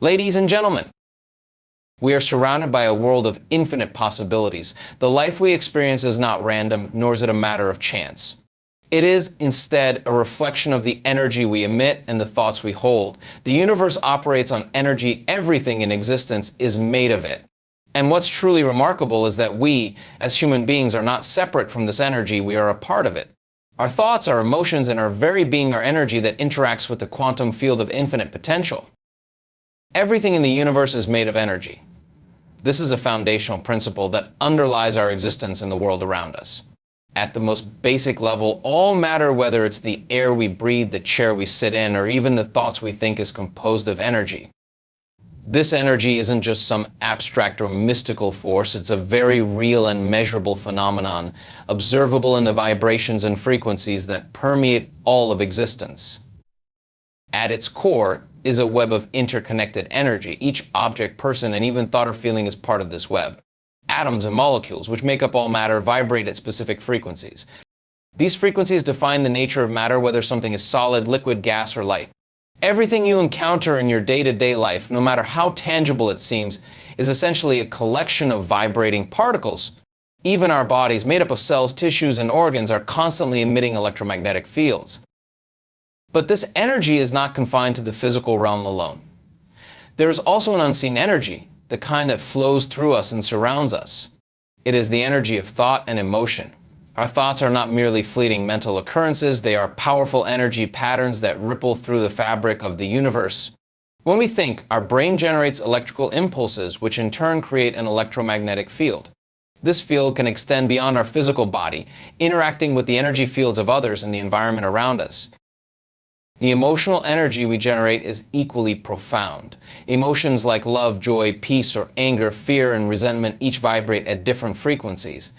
Ladies and gentlemen, we are surrounded by a world of infinite possibilities. The life we experience is not random, nor is it a matter of chance. It is instead a reflection of the energy we emit and the thoughts we hold. The universe operates on energy. Everything in existence is made of it. And what's truly remarkable is that we, as human beings, are not separate from this energy. We are a part of it. Our thoughts, our emotions, and our very being are energy that interacts with the quantum field of infinite potential. Everything in the universe is made of energy. This is a foundational principle that underlies our existence in the world around us. At the most basic level, all matter, whether it's the air we breathe, the chair we sit in, or even the thoughts we think, is composed of energy. This energy isn't just some abstract or mystical force. It's a very real and measurable phenomenon, observable in the vibrations and frequencies that permeate all of existence. At its core is a web of interconnected energy. Each object, person, and even thought or feeling is part of this web. Atoms and molecules, which make up all matter, vibrate at specific frequencies. These frequencies define the nature of matter, whether something is solid, liquid, gas, or light. Everything you encounter in your day-to-day life, no matter how tangible it seems, is essentially a collection of vibrating particles. Even our bodies, made up of cells, tissues, and organs, are constantly emitting electromagnetic fields. But this energy is not confined to the physical realm alone. There is also an unseen energy, the kind that flows through us and surrounds us. It is the energy of thought and emotion. Our thoughts are not merely fleeting mental occurrences, they are powerful energy patterns that ripple through the fabric of the universe. When we think, our brain generates electrical impulses, which in turn create an electromagnetic field. This field can extend beyond our physical body, interacting with the energy fields of others and the environment around us. The emotional energy we generate is equally profound. Emotions like love, joy, peace, or anger, fear, and resentment each vibrate at different frequencies.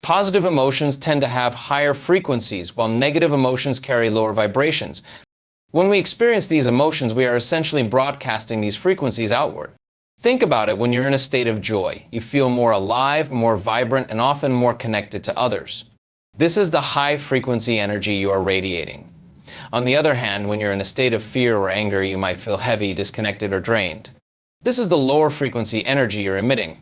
Positive emotions tend to have higher frequencies, while negative emotions carry lower vibrations. When we experience these emotions, we are essentially broadcasting these frequencies outward. Think about it when you're in a state of joy. You feel more alive, more vibrant, and often more connected to others. This is the high-frequency energy you are radiating. On the other hand, when you're in a state of fear or anger, you might feel heavy, disconnected, or drained. This is the lower frequency energy you're emitting.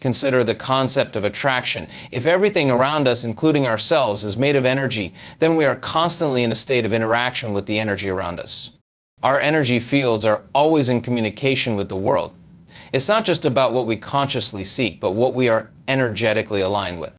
Consider the concept of attraction. If everything around us, including ourselves, is made of energy, then we are constantly in a state of interaction with the energy around us. Our energy fields are always in communication with the world. It's not just about what we consciously seek, but what we are energetically aligned with.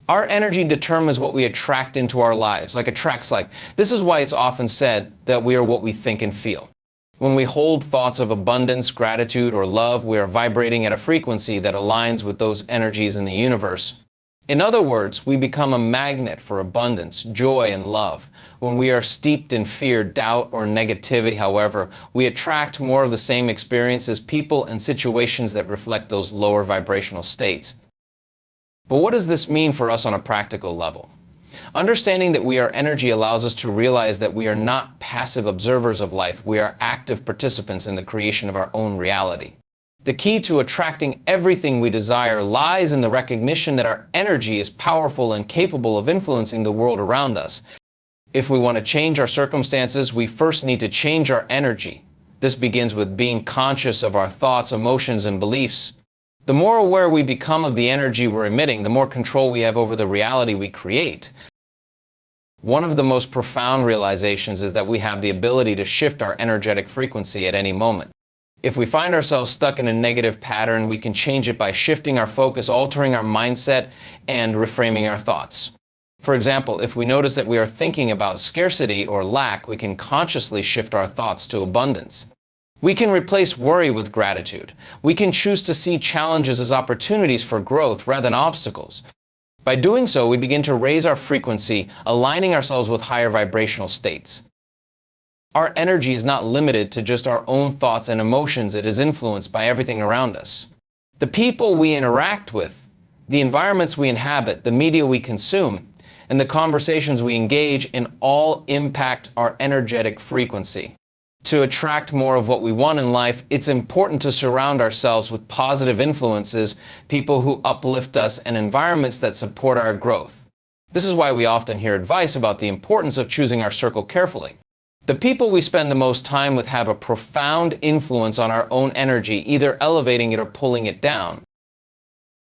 Our energy determines what we attract into our lives, like attracts like. This is why it's often said that we are what we think and feel. When we hold thoughts of abundance, gratitude, or love, we are vibrating at a frequency that aligns with those energies in the universe. In other words, we become a magnet for abundance, joy, and love. When we are steeped in fear, doubt, or negativity, however, we attract more of the same experiences, people, and situations that reflect those lower vibrational states. But what does this mean for us on a practical level? Understanding that we are energy allows us to realize that we are not passive observers of life. We are active participants in the creation of our own reality. The key to attracting everything we desire lies in the recognition that our energy is powerful and capable of influencing the world around us. If we want to change our circumstances, we first need to change our energy. This begins with being conscious of our thoughts, emotions, and beliefs. The more aware we become of the energy we're emitting, the more control we have over the reality we create. One of the most profound realizations is that we have the ability to shift our energetic frequency at any moment. If we find ourselves stuck in a negative pattern, we can change it by shifting our focus, altering our mindset, and reframing our thoughts. For example, if we notice that we are thinking about scarcity or lack, we can consciously shift our thoughts to abundance. We can replace worry with gratitude. We can choose to see challenges as opportunities for growth rather than obstacles. By doing so, we begin to raise our frequency, aligning ourselves with higher vibrational states. Our energy is not limited to just our own thoughts and emotions. It is influenced by everything around us. The people we interact with, the environments we inhabit, the media we consume, and the conversations we engage in all impact our energetic frequency. To attract more of what we want in life, it's important to surround ourselves with positive influences, people who uplift us, and environments that support our growth. This is why we often hear advice about the importance of choosing our circle carefully. The people we spend the most time with have a profound influence on our own energy, either elevating it or pulling it down.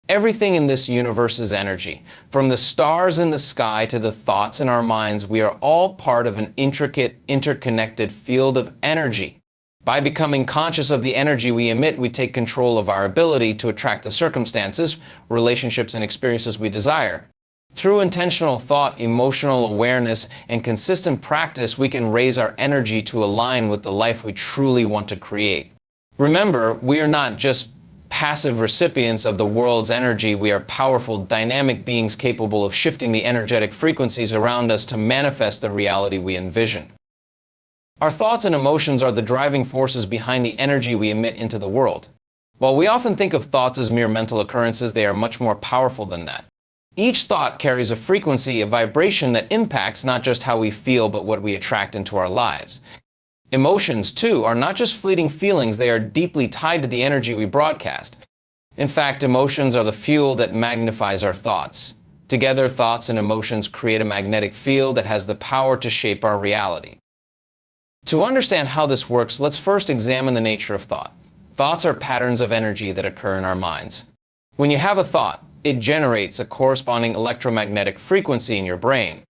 Everything in this universe is energy. From the stars in the sky to the thoughts in our minds, we are all part of an intricate, interconnected field of energy. By becoming conscious of the energy we emit, we take control of our ability to attract the circumstances, relationships, and experiences we desire. Through intentional thought, emotional awareness, and consistent practice, we can raise our energy to align with the life we truly want to create. Remember, we are not just passive recipients of the world's energy. We are powerful, dynamic beings capable of shifting the energetic frequencies around us to manifest the reality we envision. Our thoughts and emotions are the driving forces behind the energy we emit into the world. While we often think of thoughts as mere mental occurrences, they are much more powerful than that. Each thought carries a frequency, a vibration that impacts not just how we feel, but what we attract into our lives. Emotions, too, are not just fleeting feelings, they are deeply tied to the energy we broadcast. In fact, emotions are the fuel that magnifies our thoughts. Together, thoughts and emotions create a magnetic field that has the power to shape our reality. To understand how this works, let's first examine the nature of thought. Thoughts are patterns of energy that occur in our minds. When you have a thought, it generates a corresponding electromagnetic frequency in your brain.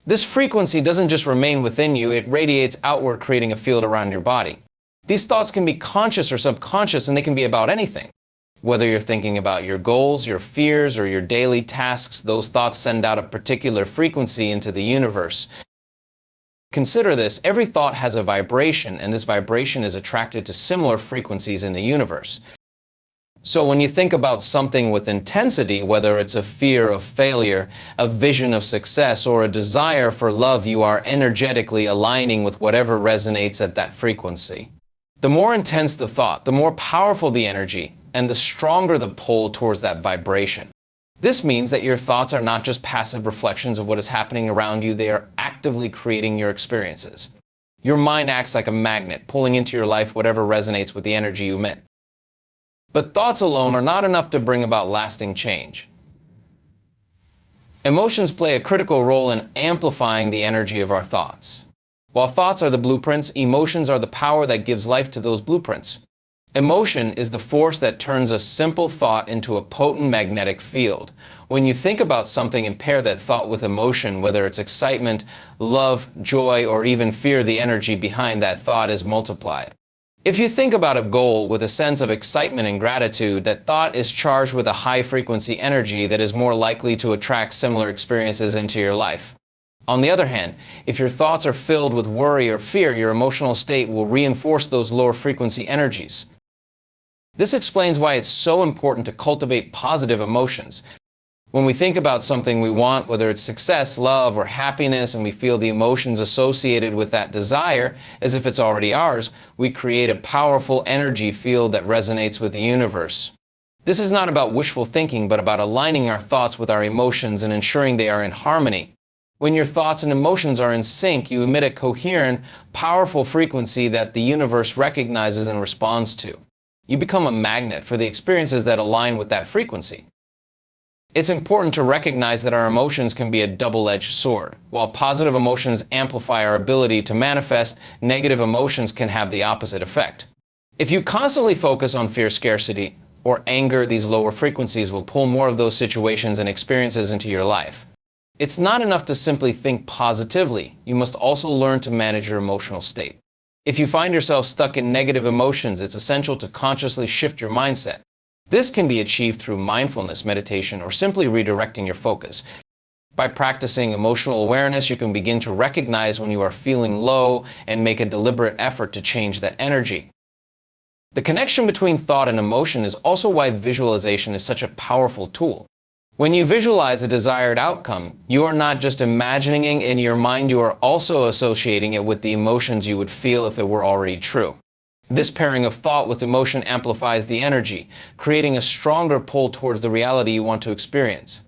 This frequency doesn't just remain within you, it radiates outward, creating a field around your body. These thoughts can be conscious or subconscious, and they can be about anything. Whether you're thinking about your goals, your fears, or your daily tasks, those thoughts send out a particular frequency into the universe. Consider this: every thought has a vibration, and this vibration is attracted to similar frequencies in the universe. So when you think about something with intensity, whether it's a fear of failure, a vision of success, or a desire for love, you are energetically aligning with whatever resonates at that frequency. The more intense the thought, the more powerful the energy, and the stronger the pull towards that vibration. This means that your thoughts are not just passive reflections of what is happening around you, they are actively creating your experiences. Your mind acts like a magnet, pulling into your life whatever resonates with the energy you emit. But thoughts alone are not enough to bring about lasting change. Emotions play a critical role in amplifying the energy of our thoughts. While thoughts are the blueprints, emotions are the power that gives life to those blueprints. Emotion is the force that turns a simple thought into a potent magnetic field. When you think about something and pair that thought with emotion, whether it's excitement, love, joy, or even fear, the energy behind that thought is multiplied. If you think about a goal with a sense of excitement and gratitude, that thought is charged with a high-frequency energy that is more likely to attract similar experiences into your life. On the other hand, if your thoughts are filled with worry or fear, your emotional state will reinforce those lower-frequency energies. This explains why it's so important to cultivate positive emotions. When we think about something we want, whether it's success, love, or happiness, and we feel the emotions associated with that desire as if it's already ours, we create a powerful energy field that resonates with the universe. This is not about wishful thinking, but about aligning our thoughts with our emotions and ensuring they are in harmony. When your thoughts and emotions are in sync, you emit a coherent, powerful frequency that the universe recognizes and responds to. You become a magnet for the experiences that align with that frequency. It's important to recognize that our emotions can be a double-edged sword. While positive emotions amplify our ability to manifest, negative emotions can have the opposite effect. If you constantly focus on fear, scarcity, or anger, these lower frequencies will pull more of those situations and experiences into your life. It's not enough to simply think positively. You must also learn to manage your emotional state. If you find yourself stuck in negative emotions, it's essential to consciously shift your mindset. This can be achieved through mindfulness, meditation, or simply redirecting your focus. By practicing emotional awareness, you can begin to recognize when you are feeling low and make a deliberate effort to change that energy. The connection between thought and emotion is also why visualization is such a powerful tool. When you visualize a desired outcome, you are not just imagining it in your mind, you are also associating it with the emotions you would feel if it were already true. This pairing of thought with emotion amplifies the energy, creating a stronger pull towards the reality you want to experience.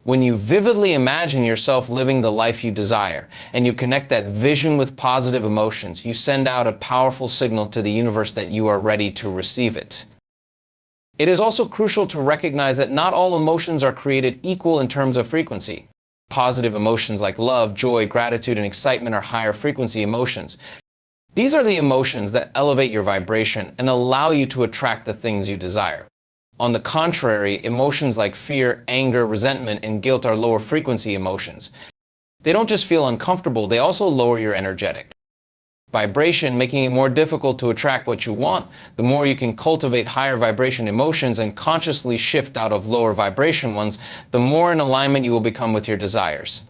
When you vividly imagine yourself living the life you desire, and you connect that vision with positive emotions, you send out a powerful signal to the universe that you are ready to receive it. It is also crucial to recognize that not all emotions are created equal in terms of frequency. Positive emotions like love, joy, gratitude, and excitement are higher frequency emotions. These are the emotions that elevate your vibration and allow you to attract the things you desire. On the contrary, emotions like fear, anger, resentment, and guilt are lower frequency emotions. They don't just feel uncomfortable, they also lower your energetic vibration, making it more difficult to attract what you want. The more you can cultivate higher vibration emotions and consciously shift out of lower vibration ones, the more in alignment you will become with your desires.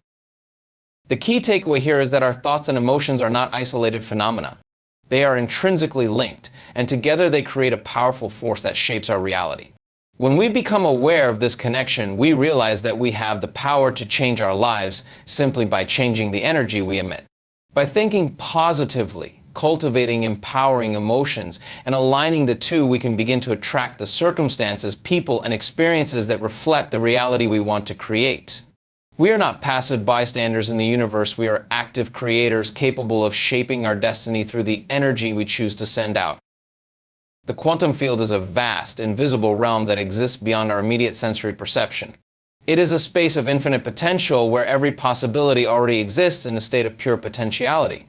The key takeaway here is that our thoughts and emotions are not isolated phenomena. They are intrinsically linked, and together they create a powerful force that shapes our reality. When we become aware of this connection, we realize that we have the power to change our lives simply by changing the energy we emit. By thinking positively, cultivating empowering emotions, and aligning the two, we can begin to attract the circumstances, people, and experiences that reflect the reality we want to create. We are not passive bystanders in the universe. We are active creators capable of shaping our destiny through the energy we choose to send out. The quantum field is a vast, invisible realm that exists beyond our immediate sensory perception. It is a space of infinite potential where every possibility already exists in a state of pure potentiality.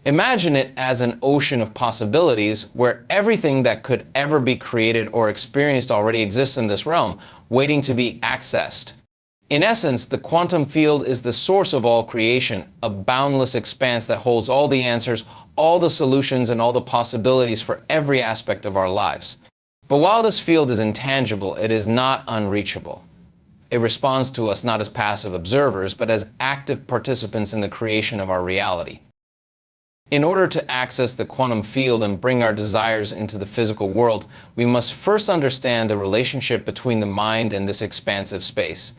Imagine it as an ocean of possibilities where everything that could ever be created or experienced already exists in this realm, waiting to be accessed. In essence, the quantum field is the source of all creation, a boundless expanse that holds all the answers, all the solutions, and all the possibilities for every aspect of our lives. But while this field is intangible, it is not unreachable. It responds to us not as passive observers, but as active participants in the creation of our reality. In order to access the quantum field and bring our desires into the physical world, we must first understand the relationship between the mind and this expansive space.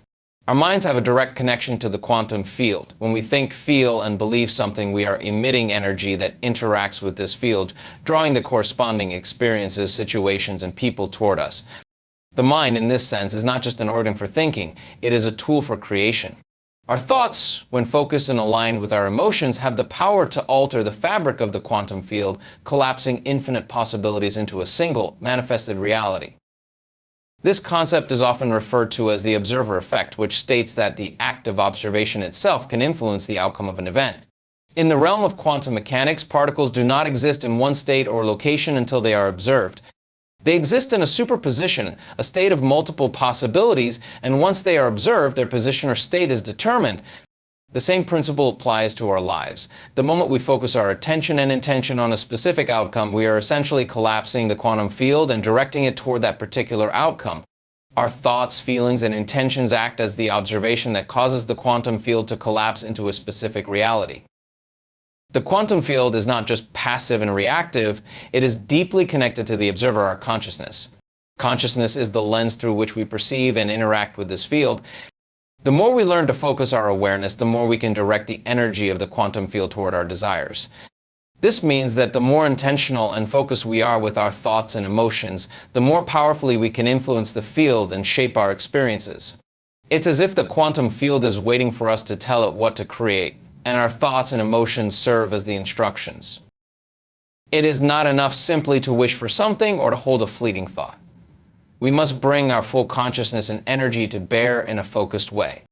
Our minds have a direct connection to the quantum field. When we think, feel, and believe something, we are emitting energy that interacts with this field, drawing the corresponding experiences, situations, and people toward us. The mind, in this sense, is not just an organ for thinking, it is a tool for creation. Our thoughts, when focused and aligned with our emotions, have the power to alter the fabric of the quantum field, collapsing infinite possibilities into a single, manifested reality. This concept is often referred to as the observer effect, which states that the act of observation itself can influence the outcome of an event. In the realm of quantum mechanics, particles do not exist in one state or location until they are observed. They exist in a superposition, a state of multiple possibilities, and once they are observed, their position or state is determined. The same principle applies to our lives. The moment we focus our attention and intention on a specific outcome, we are essentially collapsing the quantum field and directing it toward that particular outcome. Our thoughts, feelings, and intentions act as the observation that causes the quantum field to collapse into a specific reality. The quantum field is not just passive and reactive, it is deeply connected to the observer, our consciousness. Consciousness is the lens through which we perceive and interact with this field. The more we learn to focus our awareness, the more we can direct the energy of the quantum field toward our desires. This means that the more intentional and focused we are with our thoughts and emotions, the more powerfully we can influence the field and shape our experiences. It's as if the quantum field is waiting for us to tell it what to create, and our thoughts and emotions serve as the instructions. It is not enough simply to wish for something or to hold a fleeting thought. We must bring our full consciousness and energy to bear in a focused way.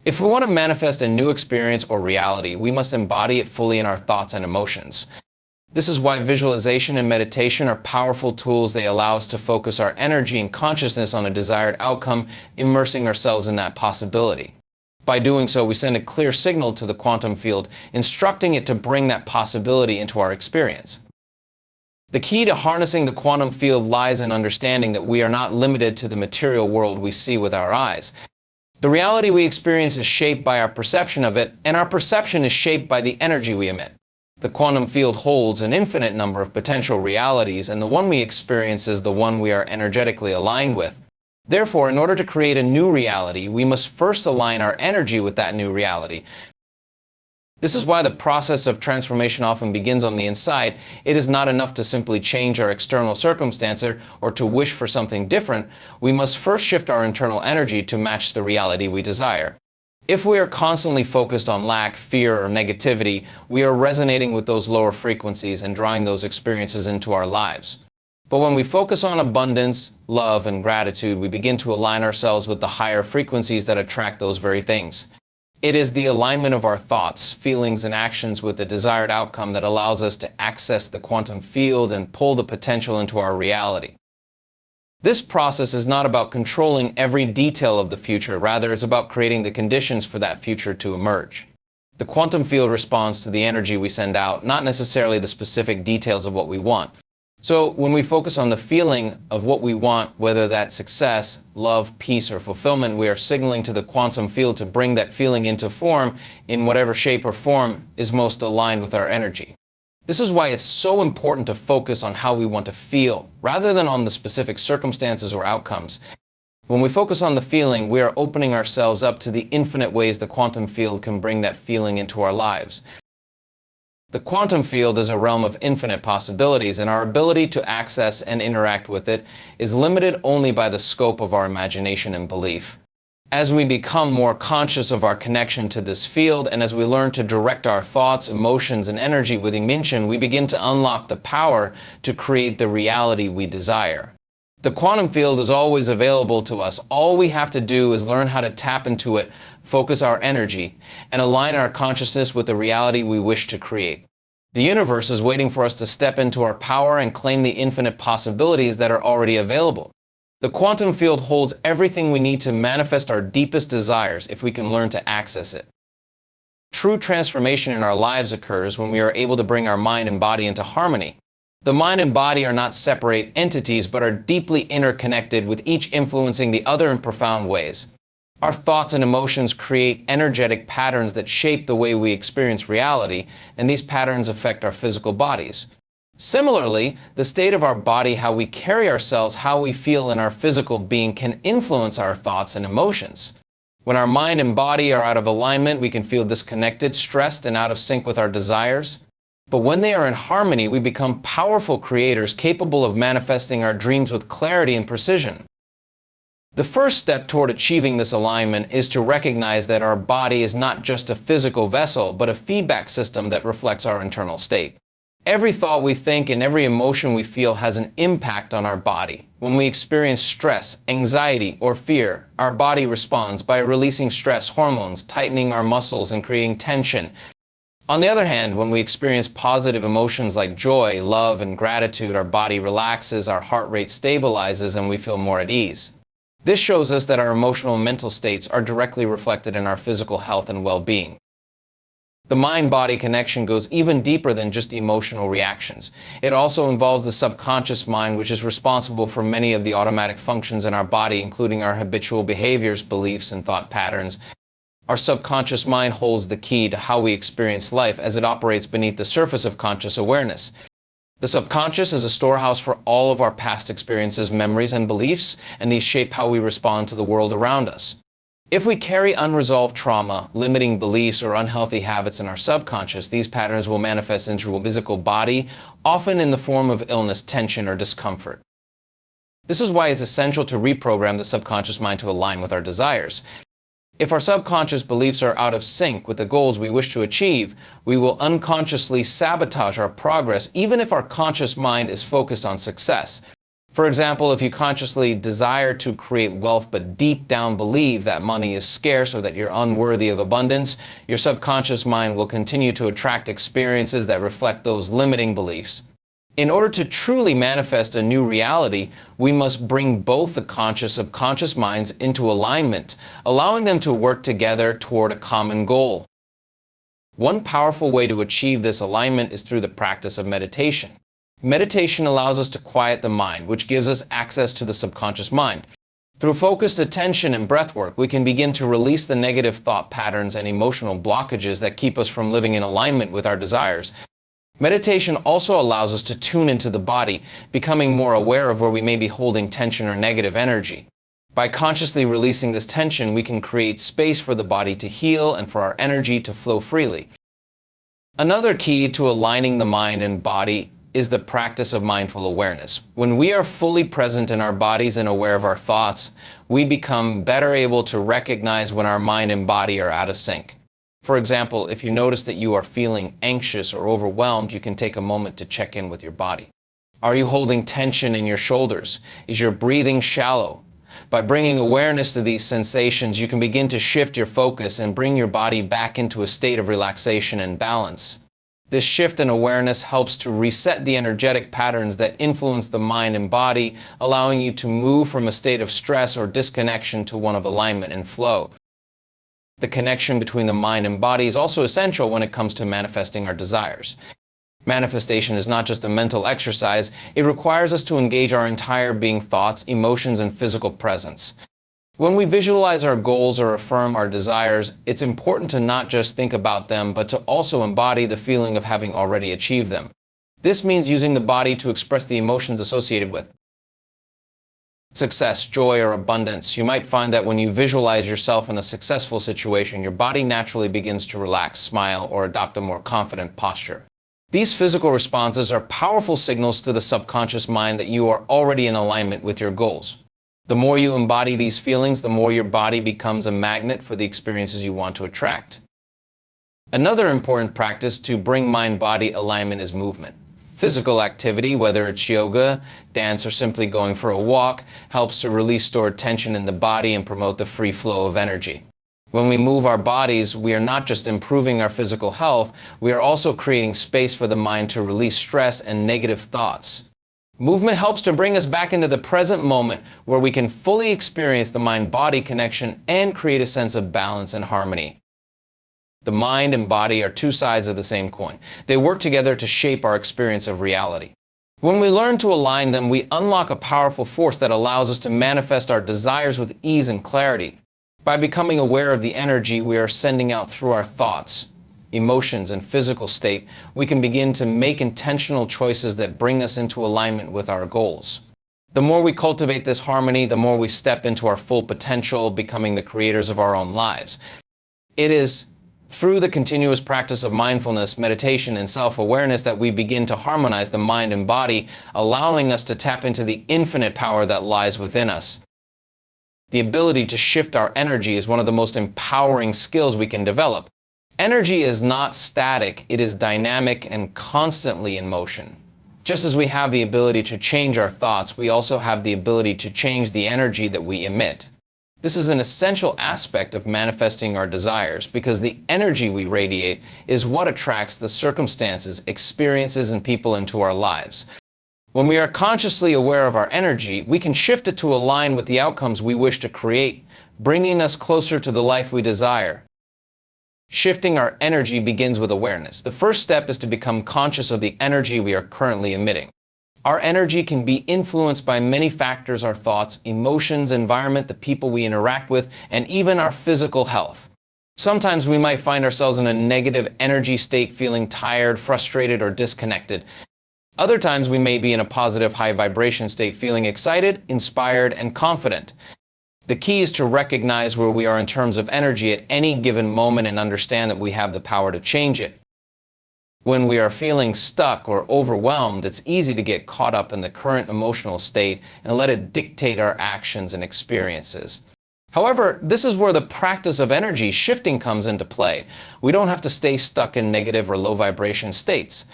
If we want to manifest a new experience or reality, we must embody it fully in our thoughts and emotions. This is why visualization and meditation are powerful tools. They allow us to focus our energy and consciousness on a desired outcome, immersing ourselves in that possibility. By doing so, we send a clear signal to the quantum field, instructing it to bring that possibility into our experience. The key to harnessing the quantum field lies in understanding that we are not limited to the material world we see with our eyes. The reality we experience is shaped by our perception of it, and our perception is shaped by the energy we emit. The quantum field holds an infinite number of potential realities, and the one we experience is the one we are energetically aligned with. Therefore, in order to create a new reality, we must first align our energy with that new reality. This is why the process of transformation often begins on the inside. It is not enough to simply change our external circumstance or to wish for something different. We must first shift our internal energy to match the reality we desire. If we are constantly focused on lack, fear, or negativity, we are resonating with those lower frequencies and drawing those experiences into our lives. But when we focus on abundance, love, and gratitude, we begin to align ourselves with the higher frequencies that attract those very things. It is the alignment of our thoughts, feelings, and actions with the desired outcome that allows us to access the quantum field and pull the potential into our reality. This process is not about controlling every detail of the future, rather it's about creating the conditions for that future to emerge. The quantum field responds to the energy we send out, not necessarily the specific details of what we want. So when we focus on the feeling of what we want, whether that's success, love, peace, or fulfillment, we are signaling to the quantum field to bring that feeling into form in whatever shape or form is most aligned with our energy. This is why it's so important to focus on how we want to feel, rather than on the specific circumstances or outcomes. When we focus on the feeling, we are opening ourselves up to the infinite ways the quantum field can bring that feeling into our lives. The quantum field is a realm of infinite possibilities, and our ability to access and interact with it is limited only by the scope of our imagination and belief. As we become more conscious of our connection to this field, and as we learn to direct our thoughts, emotions, and energy with intention, we begin to unlock the power to create the reality we desire. The quantum field is always available to us. All we have to do is learn how to tap into it, focus our energy, and align our consciousness with the reality we wish to create. The universe is waiting for us to step into our power and claim the infinite possibilities that are already available. The quantum field holds everything we need to manifest our deepest desires if we can learn to access it. True transformation in our lives occurs when we are able to bring our mind and body into harmony. The mind and body are not separate entities, but are deeply interconnected, with each influencing the other in profound ways. Our thoughts and emotions create energetic patterns that shape the way we experience reality, and these patterns affect our physical bodies. Similarly, the state of our body, how we carry ourselves, how we feel in our physical being can influence our thoughts and emotions. When our mind and body are out of alignment, we can feel disconnected, stressed, and out of sync with our desires. But when they are in harmony, we become powerful creators capable of manifesting our dreams with clarity and precision. The first step toward achieving this alignment is to recognize that our body is not just a physical vessel, but a feedback system that reflects our internal state. Every thought we think and every emotion we feel has an impact on our body. When we experience stress, anxiety, or fear, our body responds by releasing stress hormones, tightening our muscles, and creating tension. On the other hand, when we experience positive emotions like joy, love, and gratitude, our body relaxes, our heart rate stabilizes, and we feel more at ease. This shows us that our emotional and mental states are directly reflected in our physical health and well-being. The mind-body connection goes even deeper than just emotional reactions. It also involves the subconscious mind, which is responsible for many of the automatic functions in our body, including our habitual behaviors, beliefs, and thought patterns. Our subconscious mind holds the key to how we experience life, as it operates beneath the surface of conscious awareness. The subconscious is a storehouse for all of our past experiences, memories, and beliefs, and these shape how we respond to the world around us. If we carry unresolved trauma, limiting beliefs, or unhealthy habits in our subconscious, these patterns will manifest into a physical body, often in the form of illness, tension, or discomfort. This is why it's essential to reprogram the subconscious mind to align with our desires. If our subconscious beliefs are out of sync with the goals we wish to achieve, we will unconsciously sabotage our progress, even if our conscious mind is focused on success. For example, if you consciously desire to create wealth but deep down believe that money is scarce or that you're unworthy of abundance, your subconscious mind will continue to attract experiences that reflect those limiting beliefs. In order to truly manifest a new reality, we must bring both the conscious and subconscious minds into alignment, allowing them to work together toward a common goal. One powerful way to achieve this alignment is through the practice of meditation. Meditation allows us to quiet the mind, which gives us access to the subconscious mind. Through focused attention and breathwork, we can begin to release the negative thought patterns and emotional blockages that keep us from living in alignment with our desires. Meditation also allows us to tune into the body, becoming more aware of where we may be holding tension or negative energy. By consciously releasing this tension, we can create space for the body to heal and for our energy to flow freely. Another key to aligning the mind and body is the practice of mindful awareness. When we are fully present in our bodies and aware of our thoughts, we become better able to recognize when our mind and body are out of sync. For example, if you notice that you are feeling anxious or overwhelmed, you can take a moment to check in with your body. Are you holding tension in your shoulders? Is your breathing shallow? By bringing awareness to these sensations, you can begin to shift your focus and bring your body back into a state of relaxation and balance. This shift in awareness helps to reset the energetic patterns that influence the mind and body, allowing you to move from a state of stress or disconnection to one of alignment and flow. The connection between the mind and body is also essential when it comes to manifesting our desires. Manifestation is not just a mental exercise, it requires us to engage our entire being, thoughts, emotions, and physical presence. When we visualize our goals or affirm our desires, it's important to not just think about them, but to also embody the feeling of having already achieved them. This means using the body to express the emotions associated with success, joy, or abundance. You might find that when you visualize yourself in a successful situation, your body naturally begins to relax, smile, or adopt a more confident posture. These physical responses are powerful signals to the subconscious mind that you are already in alignment with your goals. The more you embody these feelings, the more your body becomes a magnet for the experiences you want to attract. Another important practice to bring mind-body alignment is movement. Physical activity, whether it's yoga, dance, or simply going for a walk, helps to release stored tension in the body and promote the free flow of energy. When we move our bodies, we are not just improving our physical health, we are also creating space for the mind to release stress and negative thoughts. Movement helps to bring us back into the present moment where we can fully experience the mind-body connection and create a sense of balance and harmony. The mind and body are two sides of the same coin. They work together to shape our experience of reality. When we learn to align them, we unlock a powerful force that allows us to manifest our desires with ease and clarity. By becoming aware of the energy we are sending out through our thoughts, emotions, and physical state, we can begin to make intentional choices that bring us into alignment with our goals. The more we cultivate this harmony, the more we step into our full potential, becoming the creators of our own lives. It is through the continuous practice of mindfulness, meditation, and self-awareness that we begin to harmonize the mind and body, allowing us to tap into the infinite power that lies within us. The ability to shift our energy is one of the most empowering skills we can develop. Energy is not static, it is dynamic and constantly in motion. Just as we have the ability to change our thoughts, we also have the ability to change the energy that we emit. This is an essential aspect of manifesting our desires because the energy we radiate is what attracts the circumstances, experiences, and people into our lives. When we are consciously aware of our energy, we can shift it to align with the outcomes we wish to create, bringing us closer to the life we desire. Shifting our energy begins with awareness. The first step is to become conscious of the energy we are currently emitting. Our energy can be influenced by many factors: our thoughts, emotions, environment, the people we interact with, and even our physical health. Sometimes we might find ourselves in a negative energy state, feeling tired, frustrated, or disconnected. Other times we may be in a positive, high vibration state, feeling excited, inspired, and confident. The key is to recognize where we are in terms of energy at any given moment and understand that we have the power to change it. When we are feeling stuck or overwhelmed, it's easy to get caught up in the current emotional state and let it dictate our actions and experiences. However, this is where the practice of energy shifting comes into play. We don't have to stay stuck in negative or low vibration states.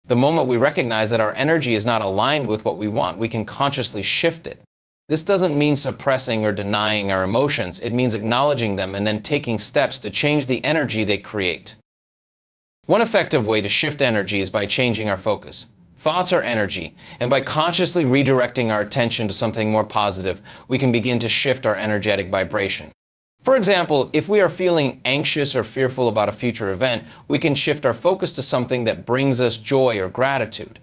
The moment we recognize that our energy is not aligned with what we want, we can consciously shift it. This doesn't mean suppressing or denying our emotions. It means acknowledging them and then taking steps to change the energy they create. One effective way to shift energy is by changing our focus. Thoughts are energy, and by consciously redirecting our attention to something more positive, we can begin to shift our energetic vibration. For example, if we are feeling anxious or fearful about a future event, we can shift our focus to something that brings us joy or gratitude.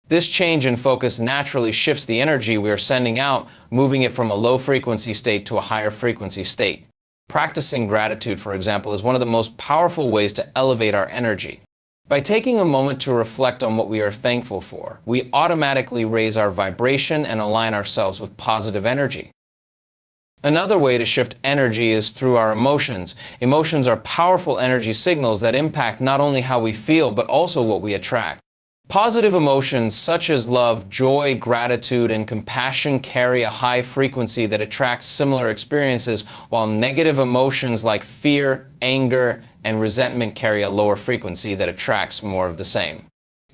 This change in focus naturally shifts the energy we are sending out, moving it from a low frequency state to a higher frequency state. Practicing gratitude, for example, is one of the most powerful ways to elevate our energy. By taking a moment to reflect on what we are thankful for, we automatically raise our vibration and align ourselves with positive energy. Another way to shift energy is through our emotions. Emotions are powerful energy signals that impact not only how we feel, but also what we attract. Positive emotions such as love, joy, gratitude, and compassion carry a high frequency that attracts similar experiences, while negative emotions like fear, anger, and resentment carry a lower frequency that attracts more of the same.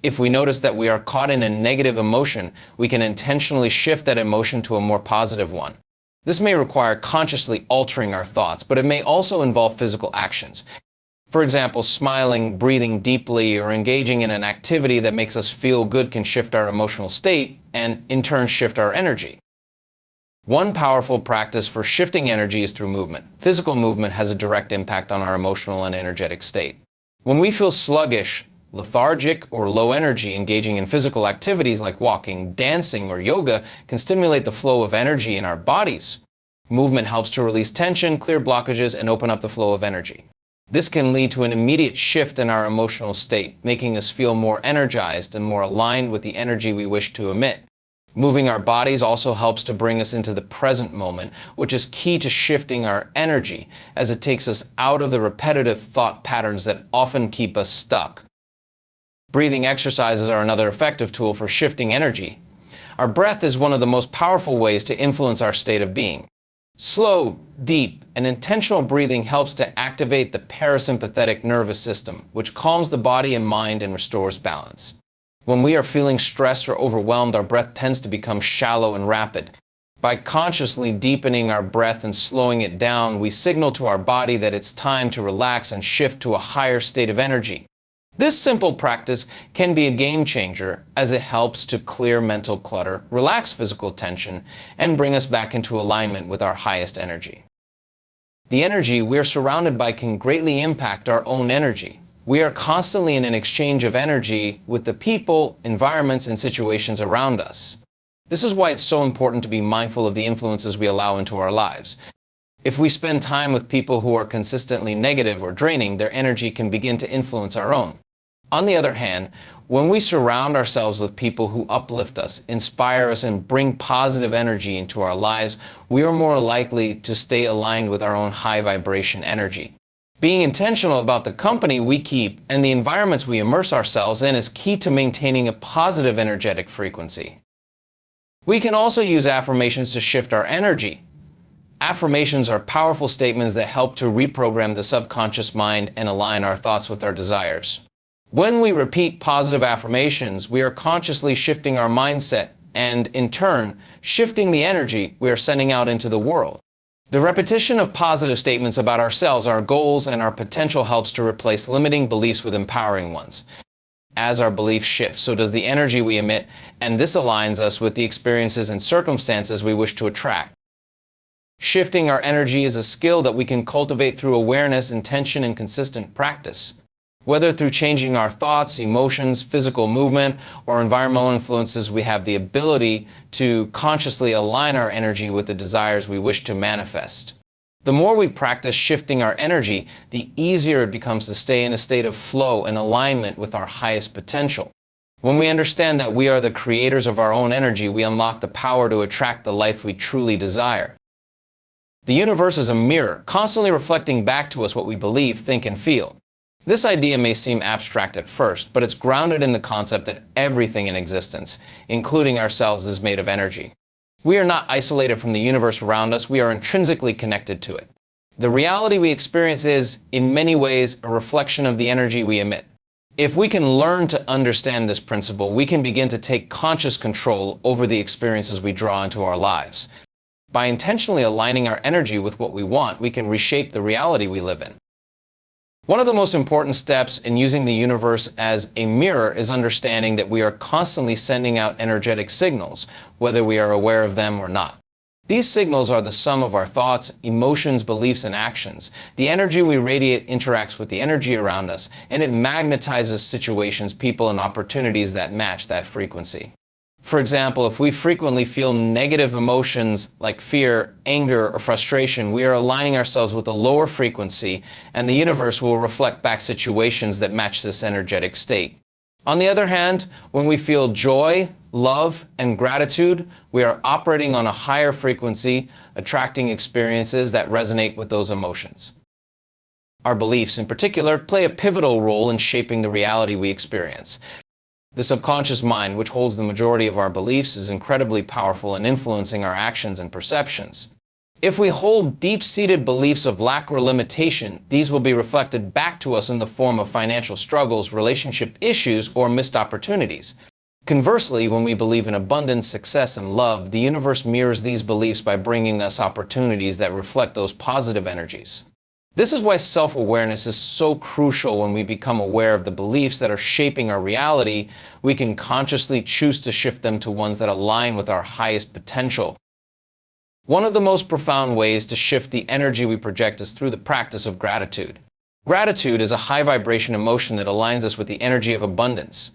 If we notice that we are caught in a negative emotion, we can intentionally shift that emotion to a more positive one. This may require consciously altering our thoughts, but it may also involve physical actions. For example, smiling, breathing deeply, or engaging in an activity that makes us feel good can shift our emotional state and, in turn, shift our energy. One powerful practice for shifting energy is through movement. Physical movement has a direct impact on our emotional and energetic state. When we feel sluggish, lethargic, or low energy, engaging in physical activities like walking, dancing, or yoga can stimulate the flow of energy in our bodies. Movement helps to release tension, clear blockages, and open up the flow of energy. This can lead to an immediate shift in our emotional state, making us feel more energized and more aligned with the energy we wish to emit. Moving our bodies also helps to bring us into the present moment, which is key to shifting our energy, as it takes us out of the repetitive thought patterns that often keep us stuck. Breathing exercises are another effective tool for shifting energy. Our breath is one of the most powerful ways to influence our state of being. Slow, deep, and intentional breathing helps to activate the parasympathetic nervous system, which calms the body and mind and restores balance. When we are feeling stressed or overwhelmed, our breath tends to become shallow and rapid. By consciously deepening our breath and slowing it down, we signal to our body that it's time to relax and shift to a higher state of energy. This simple practice can be a game changer, as it helps to clear mental clutter, relax physical tension, and bring us back into alignment with our highest energy. The energy we're surrounded by can greatly impact our own energy. We are constantly in an exchange of energy with the people, environments, and situations around us. This is why it's so important to be mindful of the influences we allow into our lives. If we spend time with people who are consistently negative or draining, their energy can begin to influence our own. On the other hand, when we surround ourselves with people who uplift us, inspire us, and bring positive energy into our lives, we are more likely to stay aligned with our own high vibration energy. Being intentional about the company we keep and the environments we immerse ourselves in is key to maintaining a positive energetic frequency. We can also use affirmations to shift our energy. Affirmations are powerful statements that help to reprogram the subconscious mind and align our thoughts with our desires. When we repeat positive affirmations, we are consciously shifting our mindset and, in turn, shifting the energy we are sending out into the world. The repetition of positive statements about ourselves, our goals, and our potential helps to replace limiting beliefs with empowering ones. As our beliefs shift, so does the energy we emit, and this aligns us with the experiences and circumstances we wish to attract. Shifting our energy is a skill that we can cultivate through awareness, intention, and consistent practice. Whether through changing our thoughts, emotions, physical movement, or environmental influences, we have the ability to consciously align our energy with the desires we wish to manifest. The more we practice shifting our energy, the easier it becomes to stay in a state of flow and alignment with our highest potential. When we understand that we are the creators of our own energy, we unlock the power to attract the life we truly desire. The universe is a mirror, constantly reflecting back to us what we believe, think, and feel. This idea may seem abstract at first, but it's grounded in the concept that everything in existence, including ourselves, is made of energy. We are not isolated from the universe around us, we are intrinsically connected to it. The reality we experience is, in many ways, a reflection of the energy we emit. If we can learn to understand this principle, we can begin to take conscious control over the experiences we draw into our lives. By intentionally aligning our energy with what we want, we can reshape the reality we live in. One of the most important steps in using the universe as a mirror is understanding that we are constantly sending out energetic signals, whether we are aware of them or not. These signals are the sum of our thoughts, emotions, beliefs, and actions. The energy we radiate interacts with the energy around us, and it magnetizes situations, people, and opportunities that match that frequency. For example, if we frequently feel negative emotions like fear, anger, or frustration, we are aligning ourselves with a lower frequency, and the universe will reflect back situations that match this energetic state. On the other hand, when we feel joy, love, and gratitude, we are operating on a higher frequency, attracting experiences that resonate with those emotions. Our beliefs, in particular, play a pivotal role in shaping the reality we experience. The subconscious mind, which holds the majority of our beliefs, is incredibly powerful in influencing our actions and perceptions. If we hold deep-seated beliefs of lack or limitation, these will be reflected back to us in the form of financial struggles, relationship issues, or missed opportunities. Conversely, when we believe in abundance, success, and love, the universe mirrors these beliefs by bringing us opportunities that reflect those positive energies. This is why self-awareness is so crucial. When we become aware of the beliefs that are shaping our reality, we can consciously choose to shift them to ones that align with our highest potential. One of the most profound ways to shift the energy we project is through the practice of gratitude. Gratitude is a high vibration emotion that aligns us with the energy of abundance.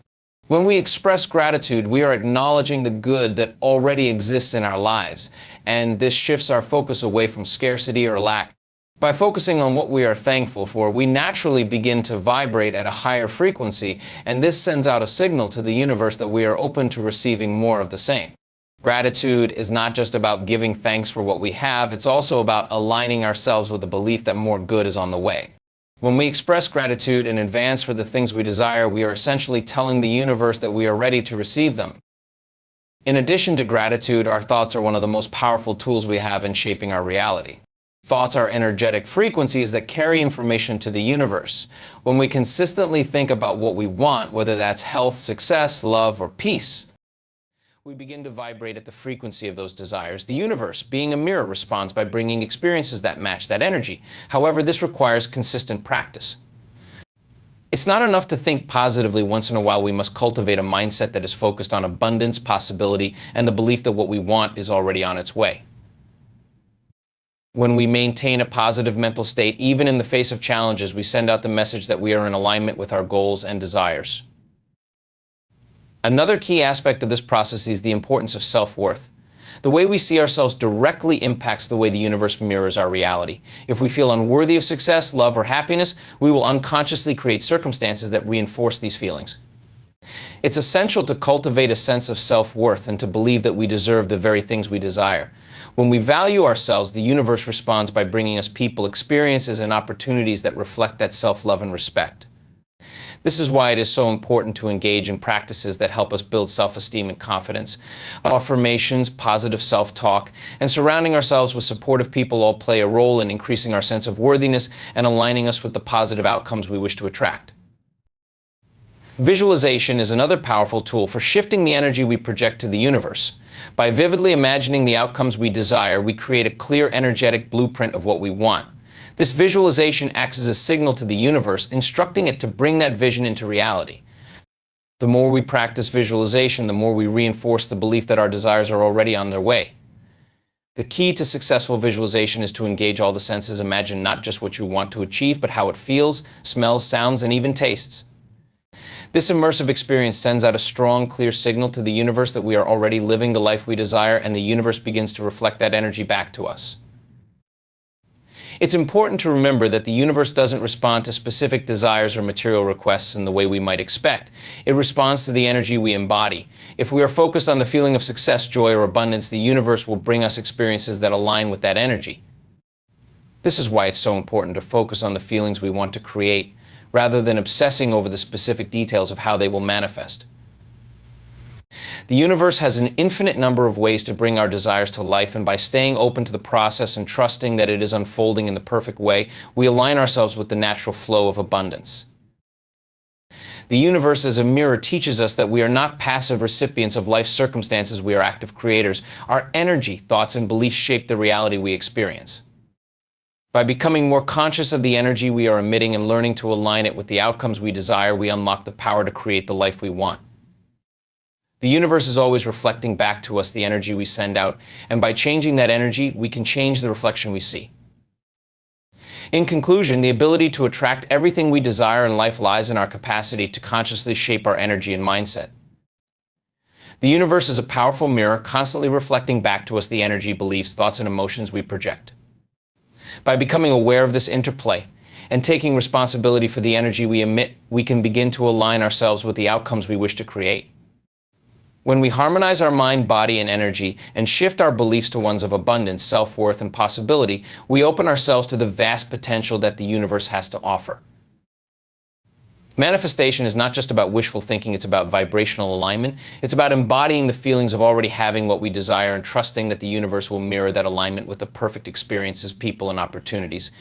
When we express gratitude, we are acknowledging the good that already exists in our lives, and this shifts our focus away from scarcity or lack. By focusing on what we are thankful for, we naturally begin to vibrate at a higher frequency, and this sends out a signal to the universe that we are open to receiving more of the same. Gratitude is not just about giving thanks for what we have, it's also about aligning ourselves with the belief that more good is on the way. When we express gratitude in advance for the things we desire, we are essentially telling the universe that we are ready to receive them. In addition to gratitude, our thoughts are one of the most powerful tools we have in shaping our reality. Thoughts are energetic frequencies that carry information to the universe. When we consistently think about what we want, whether that's health, success, love, or peace, we begin to vibrate at the frequency of those desires. The universe, being a mirror, responds by bringing experiences that match that energy. However, this requires consistent practice. It's not enough to think positively once in a while. We must cultivate a mindset that is focused on abundance, possibility, and the belief that what we want is already on its way. When we maintain a positive mental state, even in the face of challenges, we send out the message that we are in alignment with our goals and desires. Another key aspect of this process is the importance of self-worth. The way we see ourselves directly impacts the way the universe mirrors our reality. If we feel unworthy of success, love, or happiness, we will unconsciously create circumstances that reinforce these feelings. It's essential to cultivate a sense of self-worth and to believe that we deserve the very things we desire. When we value ourselves, the universe responds by bringing us people, experiences, and opportunities that reflect that self-love and respect. This is why it is so important to engage in practices that help us build self-esteem and confidence. Affirmations, positive self-talk, and surrounding ourselves with supportive people all play a role in increasing our sense of worthiness and aligning us with the positive outcomes we wish to attract. Visualization is another powerful tool for shifting the energy we project to the universe. By vividly imagining the outcomes we desire, we create a clear, energetic blueprint of what we want. This visualization acts as a signal to the universe, instructing it to bring that vision into reality. The more we practice visualization, the more we reinforce the belief that our desires are already on their way. The key to successful visualization is to engage all the senses. Imagine not just what you want to achieve, but how it feels, smells, sounds, and even tastes. This immersive experience sends out a strong, clear signal to the universe that we are already living the life we desire, and the universe begins to reflect that energy back to us. It's important to remember that the universe doesn't respond to specific desires or material requests in the way we might expect. It responds to the energy we embody. If we are focused on the feeling of success, joy, or abundance, the universe will bring us experiences that align with that energy. This is why it's so important to focus on the feelings we want to create, rather than obsessing over the specific details of how they will manifest. The universe has an infinite number of ways to bring our desires to life, and by staying open to the process and trusting that it is unfolding in the perfect way, we align ourselves with the natural flow of abundance. The universe as a mirror teaches us that we are not passive recipients of life's circumstances, we are active creators. Our energy, thoughts, and beliefs shape the reality we experience. By becoming more conscious of the energy we are emitting and learning to align it with the outcomes we desire, we unlock the power to create the life we want. The universe is always reflecting back to us the energy we send out, and by changing that energy, we can change the reflection we see. In conclusion, the ability to attract everything we desire in life lies in our capacity to consciously shape our energy and mindset. The universe is a powerful mirror, constantly reflecting back to us the energy, beliefs, thoughts, and emotions we project. By becoming aware of this interplay and taking responsibility for the energy we emit, we can begin to align ourselves with the outcomes we wish to create. When we harmonize our mind, body, and energy and shift our beliefs to ones of abundance, self-worth, and possibility, we open ourselves to the vast potential that the universe has to offer. Manifestation is not just about wishful thinking, it's about vibrational alignment. It's about embodying the feelings of already having what we desire and trusting that the universe will mirror that alignment with the perfect experiences, people, and opportunities.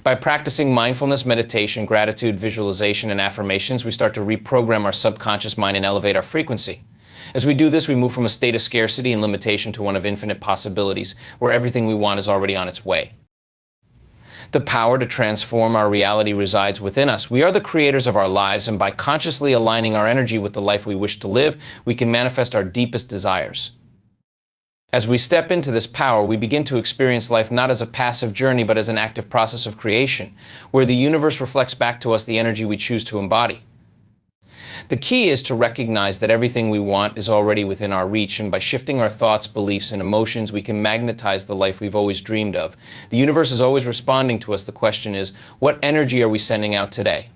By practicing mindfulness, meditation, gratitude, visualization, and affirmations, we start to reprogram our subconscious mind and elevate our frequency. As we do this, we move from a state of scarcity and limitation to one of infinite possibilities, where everything we want is already on its way. The power to transform our reality resides within us. We are the creators of our lives, and by consciously aligning our energy with the life we wish to live, we can manifest our deepest desires. As we step into this power, we begin to experience life not as a passive journey, but as an active process of creation, where the universe reflects back to us the energy we choose to embody. The key is to recognize that everything we want is already within our reach, and by shifting our thoughts, beliefs, and emotions, we can magnetize the life we've always dreamed of. The universe is always responding to us. The question is, what energy are we sending out today?